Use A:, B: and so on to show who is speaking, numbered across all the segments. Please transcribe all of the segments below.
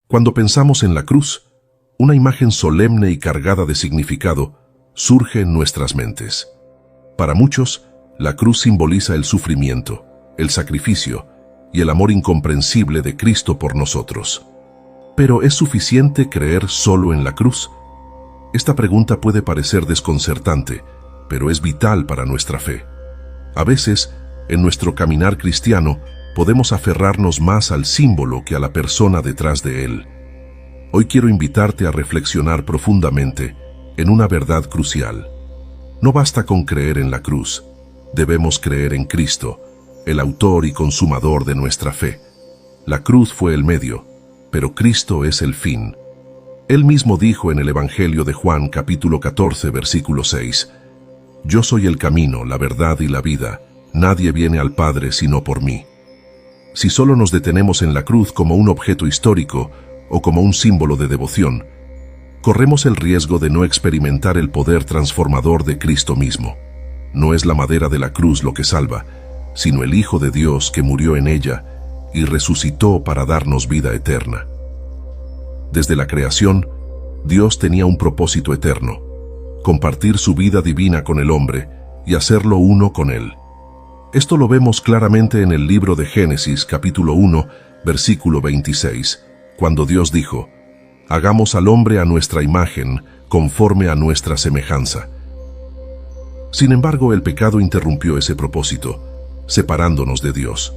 A: Cuando pensamos en la cruz, una imagen solemne y cargada de significado surge en nuestras mentes. Para muchos, la cruz simboliza el sufrimiento, el sacrificio y el amor incomprensible de Cristo por nosotros. ¿Pero es suficiente creer solo en la cruz? Esta pregunta puede parecer desconcertante, pero es vital para nuestra fe. A veces, en nuestro caminar cristiano, podemos aferrarnos más al símbolo que a la persona detrás de él. Hoy quiero invitarte a reflexionar profundamente en una verdad crucial. No basta con creer en la cruz, debemos creer en Cristo, el autor y consumador de nuestra fe. La cruz fue el medio, pero Cristo es el fin. Él mismo dijo en el Evangelio de Juan, capítulo 14, versículo 6, «Yo soy el camino, la verdad y la vida. Nadie viene al Padre sino por mí». Si solo nos detenemos en la cruz como un objeto histórico o como un símbolo de devoción, corremos el riesgo de no experimentar el poder transformador de Cristo mismo. No es la madera de la cruz lo que salva, sino el Hijo de Dios que murió en ella y resucitó para darnos vida eterna. Desde la creación, Dios tenía un propósito eterno: compartir su vida divina con el hombre y hacerlo uno con él. Esto lo vemos claramente en el libro de Génesis, capítulo 1, versículo 26, cuando Dios dijo: «Hagamos al hombre a nuestra imagen, conforme a nuestra semejanza». Sin embargo, el pecado interrumpió ese propósito, separándonos de Dios.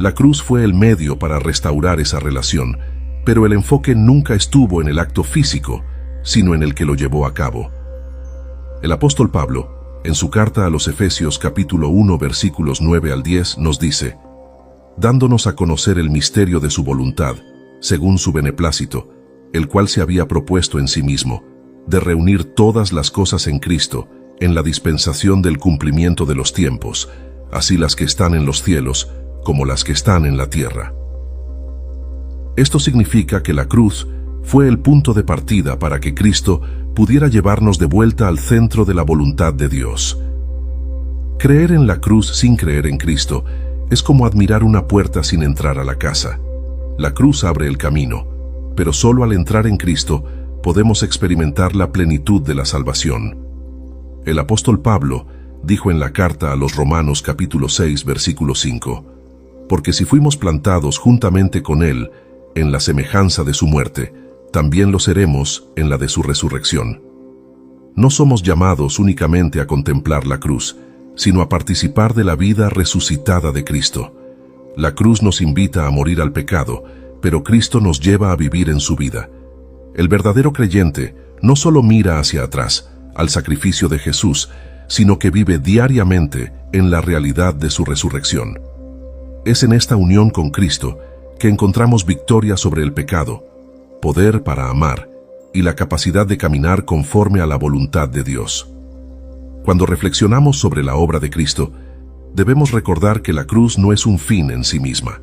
A: La cruz fue el medio para restaurar esa relación, pero el enfoque nunca estuvo en el acto físico, sino en el que lo llevó a cabo. El apóstol Pablo, en su carta a los Efesios capítulo 1 versículos 9 al 10, nos dice: «Dándonos a conocer el misterio de su voluntad, según su beneplácito, el cual se había propuesto en sí mismo, de reunir todas las cosas en Cristo, en la dispensación del cumplimiento de los tiempos, así las que están en los cielos como las que están en la tierra». Esto significa que la cruz fue el punto de partida para que Cristo pudiera llevarnos de vuelta al centro de la voluntad de Dios. Creer en la cruz sin creer en Cristo es como admirar una puerta sin entrar a la casa. La cruz abre el camino, pero solo al entrar en Cristo podemos experimentar la plenitud de la salvación. El apóstol Pablo dijo en la carta a los Romanos capítulo 6 versículo 5: «Porque si fuimos plantados juntamente con Él en la semejanza de su muerte, también lo seremos en la de su resurrección». No somos llamados únicamente a contemplar la cruz, sino a participar de la vida resucitada de Cristo. La cruz nos invita a morir al pecado, pero Cristo nos lleva a vivir en su vida. El verdadero creyente no solo mira hacia atrás, al sacrificio de Jesús, sino que vive diariamente en la realidad de su resurrección. Es en esta unión con Cristo que encontramos victoria sobre el pecado, poder para amar y la capacidad de caminar conforme a la voluntad de Dios. Cuando reflexionamos sobre la obra de Cristo, debemos recordar que la cruz no es un fin en sí misma.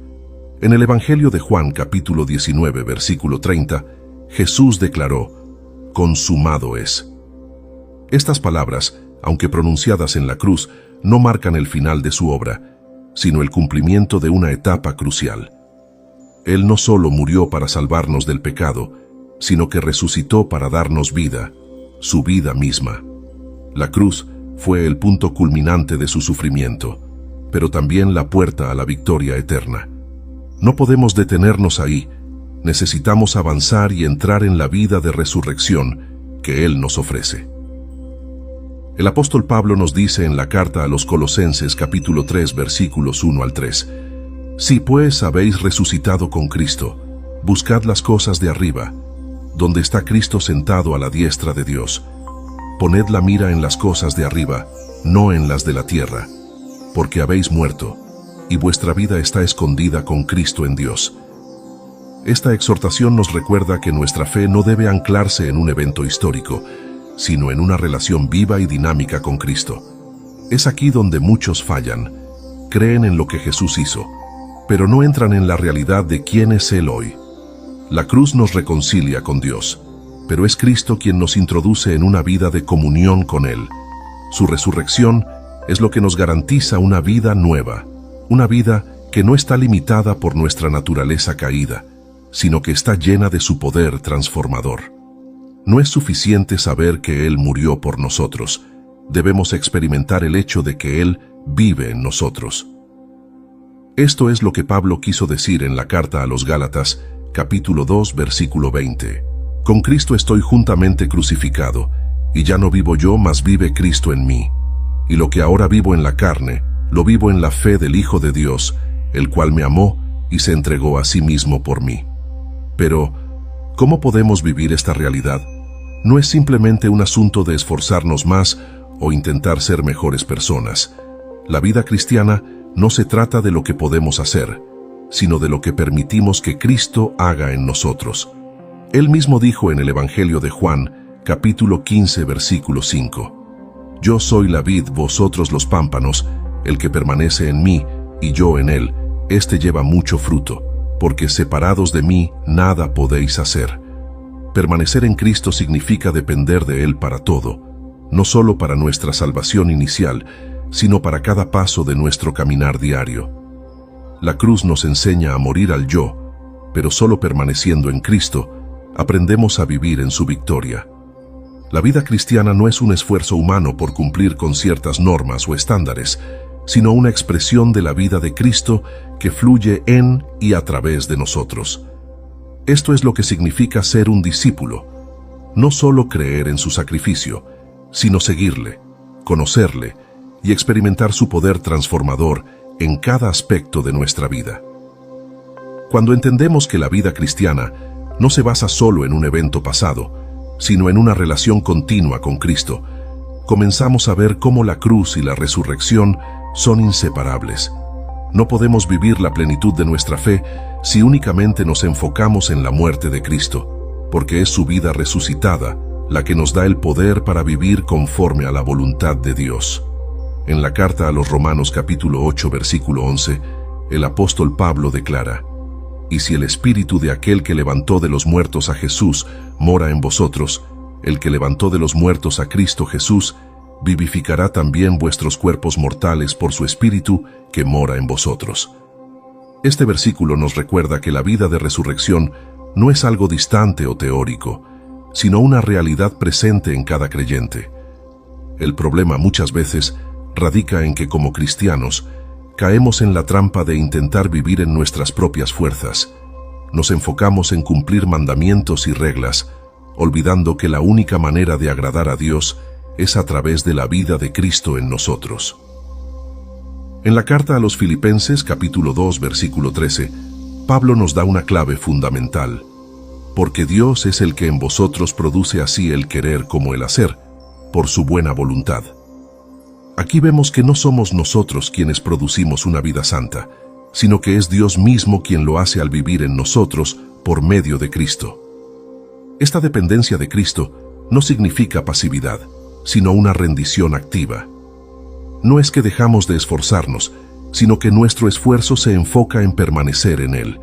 A: En el Evangelio de Juan, capítulo 19, versículo 30, Jesús declaró: «Consumado es». Estas palabras, aunque pronunciadas en la cruz, no marcan el final de su obra, sino el cumplimiento de una etapa crucial. Él no solo murió para salvarnos del pecado, sino que resucitó para darnos vida, su vida misma. La cruz fue el punto culminante de su sufrimiento, pero también la puerta a la victoria eterna. No podemos detenernos ahí, necesitamos avanzar y entrar en la vida de resurrección que Él nos ofrece. El apóstol Pablo nos dice en la carta a los Colosenses capítulo 3 versículos 1 al 3: «Si pues habéis resucitado con Cristo, buscad las cosas de arriba, donde está Cristo sentado a la diestra de Dios. Poned la mira en las cosas de arriba, no en las de la tierra, porque habéis muerto, y vuestra vida está escondida con Cristo en Dios». Esta exhortación nos recuerda que nuestra fe no debe anclarse en un evento histórico, sino en una relación viva y dinámica con Cristo. Es aquí donde muchos fallan. Creen en lo que Jesús hizo, pero no entran en la realidad de quién es Él hoy. La cruz nos reconcilia con Dios, pero es Cristo quien nos introduce en una vida de comunión con Él. Su resurrección es lo que nos garantiza una vida nueva, una vida que no está limitada por nuestra naturaleza caída, sino que está llena de su poder transformador. No es suficiente saber que Él murió por nosotros, debemos experimentar el hecho de que Él vive en nosotros. Esto es lo que Pablo quiso decir en la carta a los Gálatas, capítulo 2, versículo 20. Con Cristo estoy juntamente crucificado, y ya no vivo yo, mas vive Cristo en mí. Y lo que ahora vivo en la carne, lo vivo en la fe del Hijo de Dios, el cual me amó y se entregó a sí mismo por mí. Pero, ¿cómo podemos vivir esta realidad? No es simplemente un asunto de esforzarnos más o intentar ser mejores personas. La vida cristiana no se trata de lo que podemos hacer, sino de lo que permitimos que Cristo haga en nosotros. Él mismo dijo en el Evangelio de Juan, capítulo 15, versículo 5, «Yo soy la vid, vosotros los pámpanos, el que permanece en mí y yo en él, éste lleva mucho fruto, porque separados de mí nada podéis hacer». Permanecer en Cristo significa depender de Él para todo, no solo para nuestra salvación inicial, sino para cada paso de nuestro caminar diario. La cruz nos enseña a morir al yo, pero solo permaneciendo en Cristo, aprendemos a vivir en su victoria. La vida cristiana no es un esfuerzo humano por cumplir con ciertas normas o estándares, sino una expresión de la vida de Cristo que fluye en y a través de nosotros. Esto es lo que significa ser un discípulo, no solo creer en su sacrificio, sino seguirle, conocerle y experimentar su poder transformador en cada aspecto de nuestra vida. Cuando entendemos que la vida cristiana no se basa solo en un evento pasado, sino en una relación continua con Cristo, comenzamos a ver cómo la cruz y la resurrección son inseparables. No podemos vivir la plenitud de nuestra fe si únicamente nos enfocamos en la muerte de Cristo, porque es su vida resucitada la que nos da el poder para vivir conforme a la voluntad de Dios. En la carta a los Romanos capítulo 8, versículo 11, el apóstol Pablo declara, «Y si el espíritu de aquel que levantó de los muertos a Jesús mora en vosotros, el que levantó de los muertos a Cristo Jesús, vivificará también vuestros cuerpos mortales por su espíritu que mora en vosotros». Este versículo nos recuerda que la vida de resurrección no es algo distante o teórico, sino una realidad presente en cada creyente. El problema muchas veces radica en que como cristianos caemos en la trampa de intentar vivir en nuestras propias fuerzas. Nos enfocamos en cumplir mandamientos y reglas, olvidando que la única manera de agradar a Dios es a través de la vida de Cristo en nosotros. En la carta a los Filipenses, capítulo 2, versículo 13, Pablo nos da una clave fundamental. Porque Dios es el que en vosotros produce así el querer como el hacer, por su buena voluntad. Aquí vemos que no somos nosotros quienes producimos una vida santa, sino que es Dios mismo quien lo hace al vivir en nosotros por medio de Cristo. Esta dependencia de Cristo no significa pasividad, sino una rendición activa. No es que dejamos de esforzarnos, sino que nuestro esfuerzo se enfoca en permanecer en Él.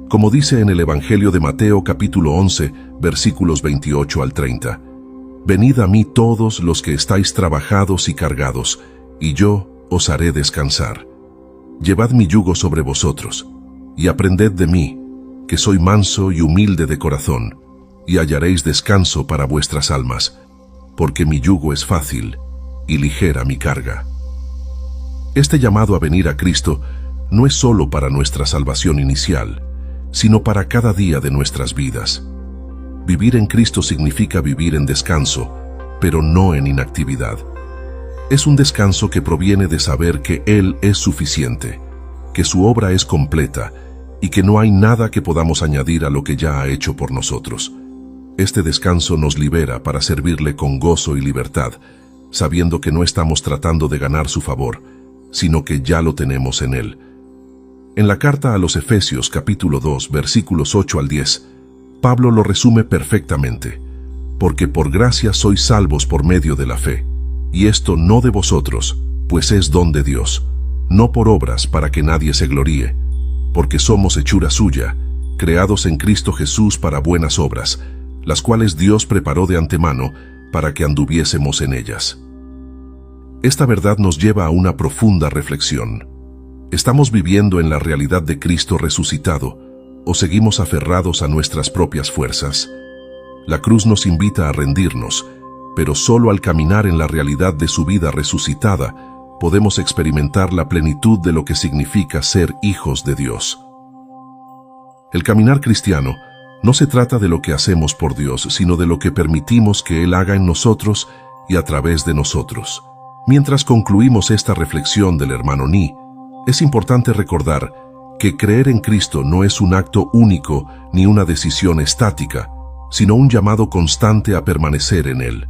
A: Como dice en el Evangelio de Mateo capítulo 11, versículos 28 al 30, «Venid a mí todos los que estáis trabajados y cargados, y yo os haré descansar. Llevad mi yugo sobre vosotros, y aprended de mí, que soy manso y humilde de corazón, y hallaréis descanso para vuestras almas, porque mi yugo es fácil y ligera mi carga». Este llamado a venir a Cristo no es solo para nuestra salvación inicial, sino para cada día de nuestras vidas. Vivir en Cristo significa vivir en descanso, pero no en inactividad. Es un descanso que proviene de saber que Él es suficiente, que su obra es completa y que no hay nada que podamos añadir a lo que ya ha hecho por nosotros. Este descanso nos libera para servirle con gozo y libertad, sabiendo que no estamos tratando de ganar su favor, sino que ya lo tenemos en Él. En la carta a los Efesios capítulo 2, versículos 8 al 10, Pablo lo resume perfectamente. «Porque por gracia sois salvos por medio de la fe, y esto no de vosotros, pues es don de Dios, no por obras para que nadie se gloríe, porque somos hechura suya, creados en Cristo Jesús para buenas obras, las cuales Dios preparó de antemano para que anduviésemos en ellas». Esta verdad nos lleva a una profunda reflexión. ¿Estamos viviendo en la realidad de Cristo resucitado, ¿O seguimos aferrados a nuestras propias fuerzas? La cruz nos invita a rendirnos, pero solo al caminar en la realidad de su vida resucitada podemos experimentar la plenitud de lo que significa ser hijos de Dios. El caminar cristiano no se trata de lo que hacemos por Dios, sino de lo que permitimos que Él haga en nosotros y a través de nosotros. Mientras concluimos esta reflexión del hermano Ni, es importante recordar que creer en Cristo no es un acto único ni una decisión estática, sino un llamado constante a permanecer en Él.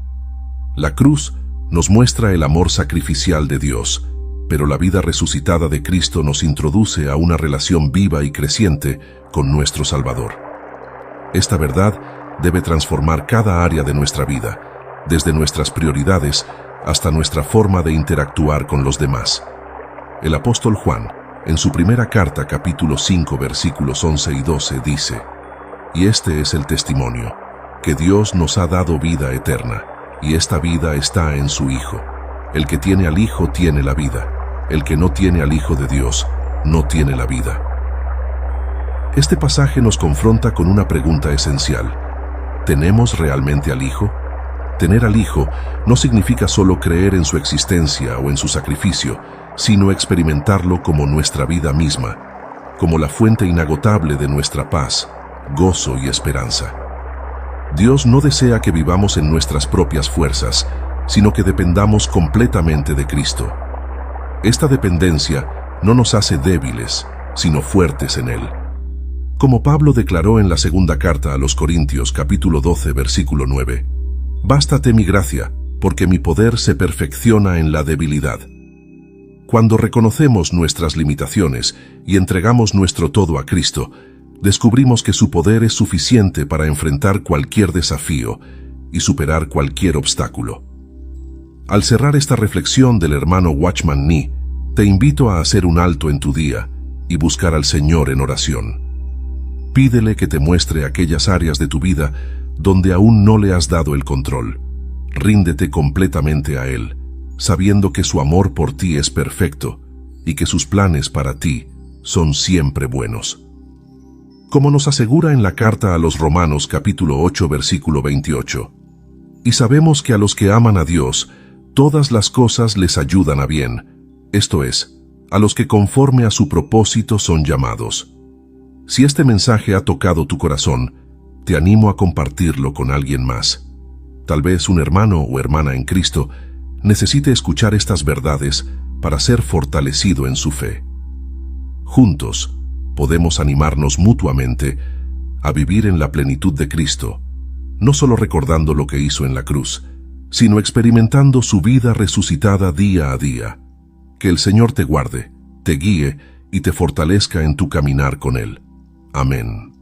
A: La cruz nos muestra el amor sacrificial de Dios, pero la vida resucitada de Cristo nos introduce a una relación viva y creciente con nuestro Salvador. Esta verdad debe transformar cada área de nuestra vida, desde nuestras prioridades hasta nuestra forma de interactuar con los demás. El apóstol Juan, en su primera carta, capítulo 5, versículos 11 y 12, dice: «Y este es el testimonio, que Dios nos ha dado vida eterna, y esta vida está en su Hijo. El que tiene al Hijo tiene la vida. El que no tiene al Hijo de Dios no tiene la vida». Este pasaje nos confronta con una pregunta esencial. ¿Tenemos realmente al Hijo? Tener al Hijo no significa solo creer en su existencia o en su sacrificio, sino experimentarlo como nuestra vida misma, como la fuente inagotable de nuestra paz, gozo y esperanza. Dios no desea que vivamos en nuestras propias fuerzas, sino que dependamos completamente de Cristo. Esta dependencia no nos hace débiles, sino fuertes en Él. Como Pablo declaró en la segunda carta a los Corintios, capítulo 12, versículo 9, «Bástate mi gracia, porque mi poder se perfecciona en la debilidad». Cuando reconocemos nuestras limitaciones y entregamos nuestro todo a Cristo, descubrimos que su poder es suficiente para enfrentar cualquier desafío y superar cualquier obstáculo. Al cerrar esta reflexión del hermano Watchman Nee, te invito a hacer un alto en tu día y buscar al Señor en oración. Pídele que te muestre aquellas áreas de tu vida donde aún no le has dado el control. Ríndete completamente a Él, sabiendo que su amor por ti es perfecto y que sus planes para ti son siempre buenos. Como nos asegura en la carta a los Romanos capítulo 8 versículo 28, «Y sabemos que a los que aman a Dios, todas las cosas les ayudan a bien, esto es, a los que conforme a su propósito son llamados». Si este mensaje ha tocado tu corazón, te animo a compartirlo con alguien más. Tal vez un hermano o hermana en Cristo necesite escuchar estas verdades para ser fortalecido en su fe. Juntos, podemos animarnos mutuamente a vivir en la plenitud de Cristo, no solo recordando lo que hizo en la cruz, sino experimentando su vida resucitada día a día. Que el Señor te guarde, te guíe y te fortalezca en tu caminar con Él. Amén.